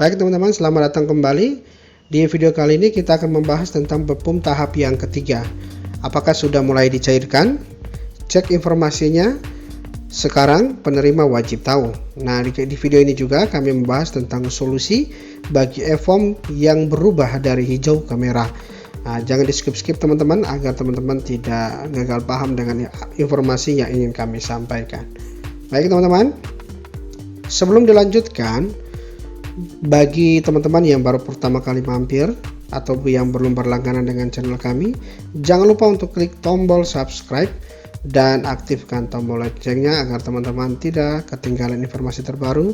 Baik teman-teman, selamat datang kembali. Di video kali ini kita akan membahas tentang BEPUM tahap yang ketiga. Apakah sudah mulai dicairkan? Cek informasinya. Sekarang penerima wajib tahu. Nah, di video ini juga kami membahas tentang solusi bagi e-form yang berubah dari hijau ke merah. Nah, jangan di skip-skip teman-teman agar teman-teman tidak gagal paham dengan informasi yang ingin kami sampaikan. Baik teman-teman, sebelum dilanjutkan, bagi teman-teman yang baru pertama kali mampir atau yang belum berlangganan dengan channel kami, jangan lupa untuk klik tombol subscribe dan aktifkan tombol loncengnya agar teman-teman tidak ketinggalan informasi terbaru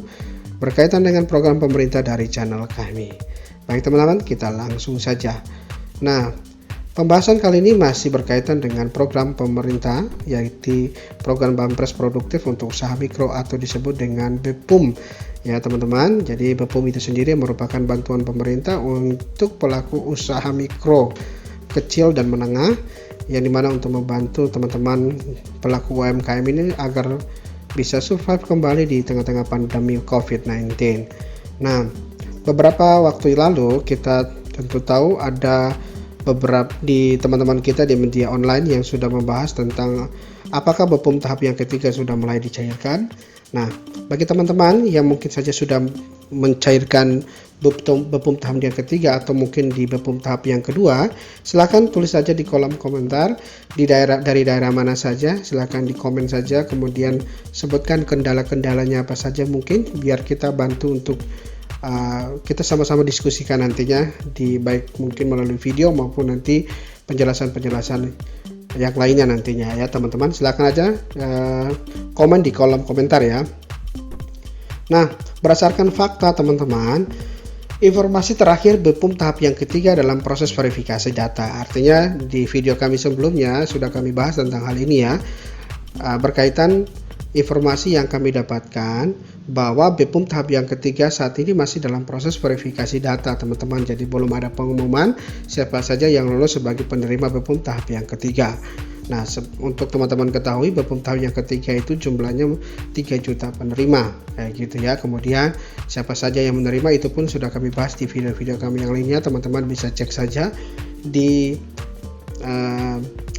berkaitan dengan program pemerintah dari channel kami. Baik teman-teman, kita langsung saja. Nah, pembahasan kali ini masih berkaitan dengan program pemerintah, yaitu program Bampres Produktif untuk usaha mikro atau disebut dengan BEPUM. Ya teman-teman, jadi BEPUM itu sendiri merupakan bantuan pemerintah untuk pelaku usaha mikro, kecil dan menengah, yang dimana untuk membantu teman-teman pelaku UMKM ini agar bisa survive kembali di tengah-tengah pandemi COVID-19. Nah, beberapa waktu lalu kita tentu tahu ada beberapa di teman-teman kita di media online yang sudah membahas tentang apakah BEPUM tahap yang ketiga sudah mulai dicairkan. Nah, bagi teman-teman yang mungkin saja sudah mencairkan BEPUM tahap yang ketiga atau mungkin di BEPUM tahap yang kedua, silahkan tulis saja di kolom komentar dari daerah mana saja. Silahkan di komen saja, kemudian sebutkan kendala-kendalanya apa saja mungkin, biar kita bantu untuk kita sama-sama diskusikan nantinya di baik mungkin melalui video maupun nanti penjelasan-penjelasan yang lainnya nantinya ya teman-teman. Silahkan aja komen di kolom komentar ya. Nah, berdasarkan fakta teman-teman, informasi terakhir BEPUM tahap yang ketiga dalam proses verifikasi data. Artinya di video kami sebelumnya sudah kami bahas tentang hal ini ya, berkaitan informasi yang kami dapatkan bahwa BEPUM tahap yang ketiga saat ini masih dalam proses verifikasi data teman-teman. Jadi belum ada pengumuman siapa saja yang lolos sebagai penerima BEPUM tahap yang ketiga. Nah, untuk teman-teman ketahui BEPUM tahap yang ketiga itu jumlahnya 3 juta penerima kayak gitu ya. Kemudian siapa saja yang menerima itu pun sudah kami bahas di video-video kami yang lainnya. Teman-teman bisa cek saja di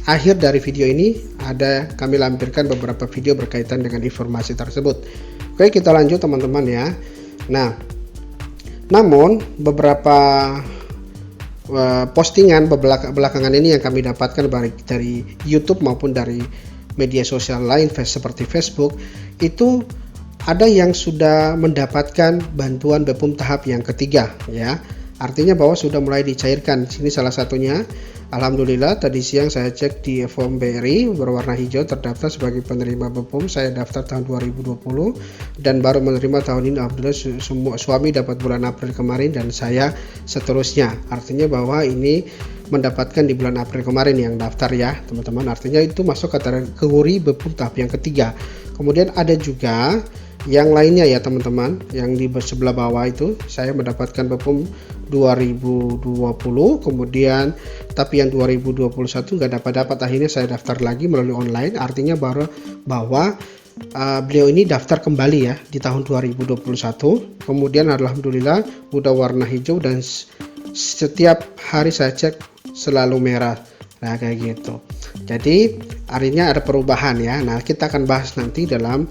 akhir dari video ini ada kami lampirkan beberapa video berkaitan dengan informasi tersebut. Oke, kita lanjut teman-teman ya. Nah, namun beberapa postingan belakangan ini yang kami dapatkan baik dari YouTube maupun dari media sosial lain seperti Facebook, itu ada yang sudah mendapatkan bantuan BEPUM tahap yang ketiga ya. Artinya bahwa sudah mulai dicairkan. Sini salah satunya, alhamdulillah tadi siang saya cek di e-form BRI berwarna hijau terdaftar sebagai penerima BEPUM. Saya daftar tahun 2020 dan baru menerima tahun ini. Alhamdulillah suami dapat bulan April kemarin dan saya seterusnya. Artinya bahwa ini mendapatkan di bulan April kemarin yang daftar ya teman-teman. Artinya itu masuk kategori BEPUM tahap yang ketiga. Kemudian ada juga yang lainnya ya teman-teman, yang di sebelah bawah itu saya mendapatkan BEPUM 2020, kemudian tapi yang 2021 nggak dapat, akhirnya saya daftar lagi melalui online. Artinya bahwa beliau ini daftar kembali ya di tahun 2021. Kemudian alhamdulillah udah warna hijau dan setiap hari saya cek selalu merah. Nah kayak gitu. Jadi artinya ada perubahan ya. Nah, kita akan bahas nanti dalam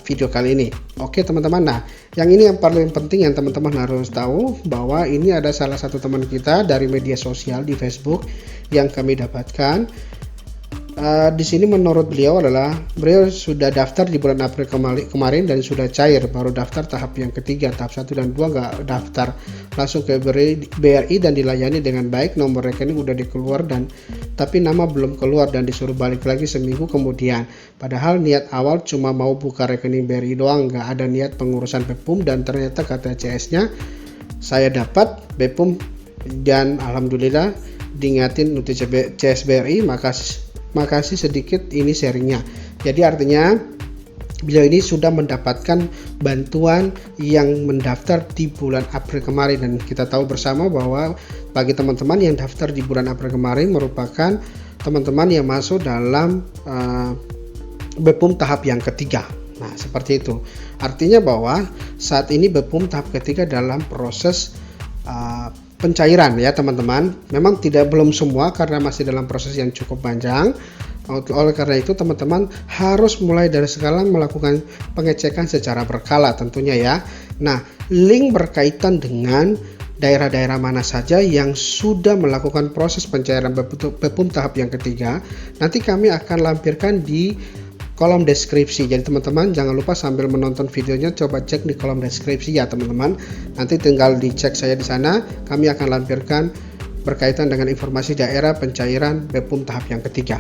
video kali ini. Oke teman-teman, nah yang ini yang paling penting yang teman-teman harus tahu, bahwa ini ada salah satu teman kita dari media sosial di Facebook yang kami dapatkan. Di sini menurut beliau sudah daftar di bulan April kemarin dan sudah cair, baru daftar tahap yang ketiga, tahap 1 dan 2 nggak daftar, langsung ke BRI dan dilayani dengan baik. Nomor rekening udah dikeluar tapi nama belum keluar dan disuruh balik lagi seminggu kemudian. Padahal niat awal cuma mau buka rekening BRI doang, nggak ada niat pengurusan BEPUM, dan ternyata kata CS-nya saya dapat BEPUM dan alhamdulillah diingatin untuk CS BRI, makasih sedikit ini sharingnya. Jadi artinya beliau ini sudah mendapatkan bantuan yang mendaftar di bulan April kemarin, dan kita tahu bersama bahwa bagi teman-teman yang daftar di bulan April kemarin merupakan teman-teman yang masuk dalam BEPUM tahap yang ketiga Nah, seperti itu. Artinya bahwa saat ini BPUM tahap ketiga dalam proses pencairan ya teman-teman. Memang belum semua karena masih dalam proses yang cukup panjang. Oleh karena itu teman-teman harus mulai dari sekarang melakukan pengecekan secara berkala tentunya ya. Nah, link berkaitan dengan daerah-daerah mana saja yang sudah melakukan proses pencairan BPUM tahap yang ketiga, nanti kami akan lampirkan di kolom deskripsi. Jadi teman-teman jangan lupa sambil menonton videonya coba cek di kolom deskripsi ya teman-teman. Nanti tinggal dicek saya di sana, kami akan lampirkan berkaitan dengan informasi daerah pencairan BPUM tahap yang ketiga.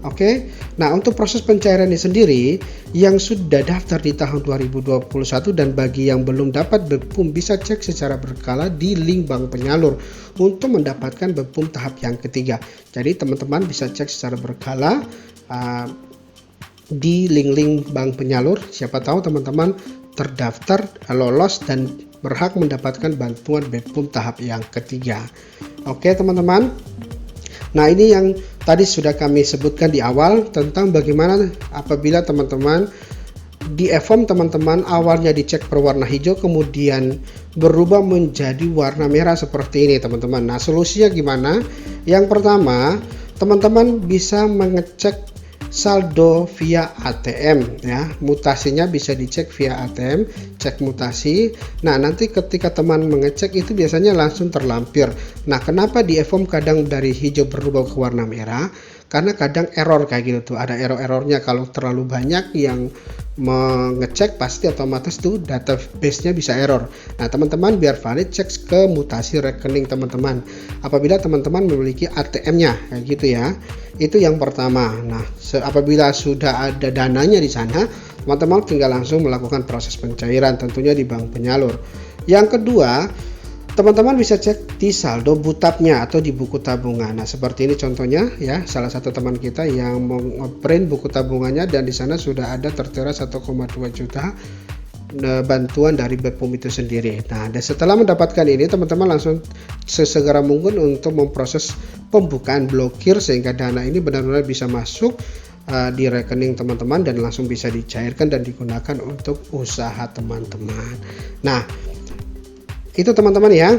Oke, nah untuk proses pencairan ini sendiri yang sudah daftar di tahun 2021 dan bagi yang belum dapat BPUM bisa cek secara berkala di link bank penyalur untuk mendapatkan BPUM tahap yang ketiga. Jadi teman-teman bisa cek secara berkala di link-link bank penyalur. Siapa tahu teman-teman terdaftar, lolos dan berhak mendapatkan bantuan BPUM tahap yang ketiga. Oke teman-teman. Nah ini yang tadi sudah kami sebutkan di awal tentang bagaimana apabila teman-teman di e-form teman-teman awalnya dicek berwarna hijau kemudian berubah menjadi warna merah seperti ini teman-teman. Nah solusinya gimana? Yang pertama teman-teman bisa mengecek saldo via ATM ya, mutasinya bisa dicek via ATM, cek mutasi. Nah nanti ketika teman mengecek itu biasanya langsung terlampir. Nah kenapa di e-form kadang dari hijau berubah ke warna merah? Karena kadang error kayak gitu tuh, ada error-errornya kalau terlalu banyak yang mengecek pasti otomatis tuh database-nya bisa error. Nah teman-teman biar valid cek ke mutasi rekening teman-teman apabila teman-teman memiliki ATM-nya kayak gitu ya. Itu yang pertama. Nah apabila sudah ada dananya di sana teman-teman tinggal langsung melakukan proses pencairan tentunya di bank penyalur. Yang kedua teman-teman bisa cek di saldo butapnya atau di buku tabungan. Nah seperti ini contohnya ya, salah satu teman kita yang mau ngeprint buku tabungannya dan di sana sudah ada tertera 1,2 juta bantuan dari BPUM itu sendiri. Nah dan setelah mendapatkan ini teman-teman langsung sesegera mungkin untuk memproses pembukaan blokir sehingga dana ini benar-benar bisa masuk di rekening teman-teman dan langsung bisa dicairkan dan digunakan untuk usaha teman-teman. Nah itu teman-teman ya,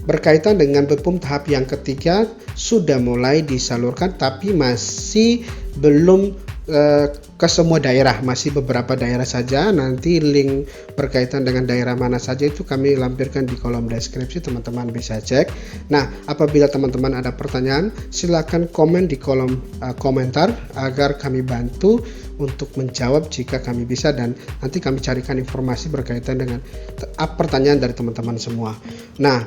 berkaitan dengan BPUM tahap yang ketiga sudah mulai disalurkan tapi masih belum ke semua daerah, masih beberapa daerah saja. Nanti link berkaitan dengan daerah mana saja itu kami lampirkan di kolom deskripsi, teman-teman bisa cek. Nah apabila teman-teman ada pertanyaan silahkan komen di kolom komentar agar kami bantu untuk menjawab jika kami bisa dan nanti kami carikan informasi berkaitan dengan pertanyaan dari teman-teman semua. Nah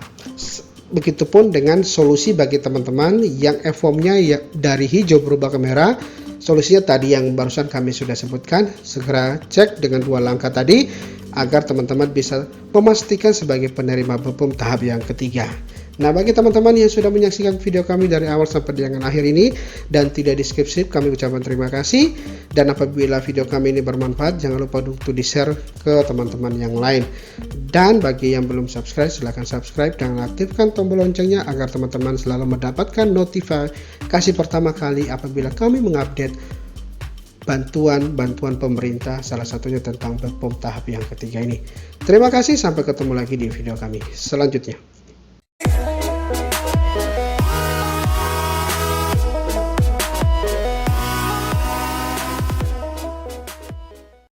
begitupun dengan solusi bagi teman-teman yang e-formnya ya dari hijau berubah ke merah. Solusinya tadi yang barusan kami sudah sebutkan, segera cek dengan 2 langkah tadi agar teman-teman bisa memastikan sebagai penerima BPUM tahap yang ketiga. Nah bagi teman-teman yang sudah menyaksikan video kami dari awal sampai dengan akhir ini dan tidak di skip kami ucapkan terima kasih. Dan apabila video kami ini bermanfaat jangan lupa untuk di share ke teman-teman yang lain. Dan bagi yang belum subscribe silahkan subscribe dan aktifkan tombol loncengnya agar teman-teman selalu mendapatkan notifikasi pertama kali apabila kami mengupdate bantuan pemerintah, salah satunya tentang BPUM tahap yang ketiga ini. Terima kasih, sampai ketemu lagi di video kami selanjutnya.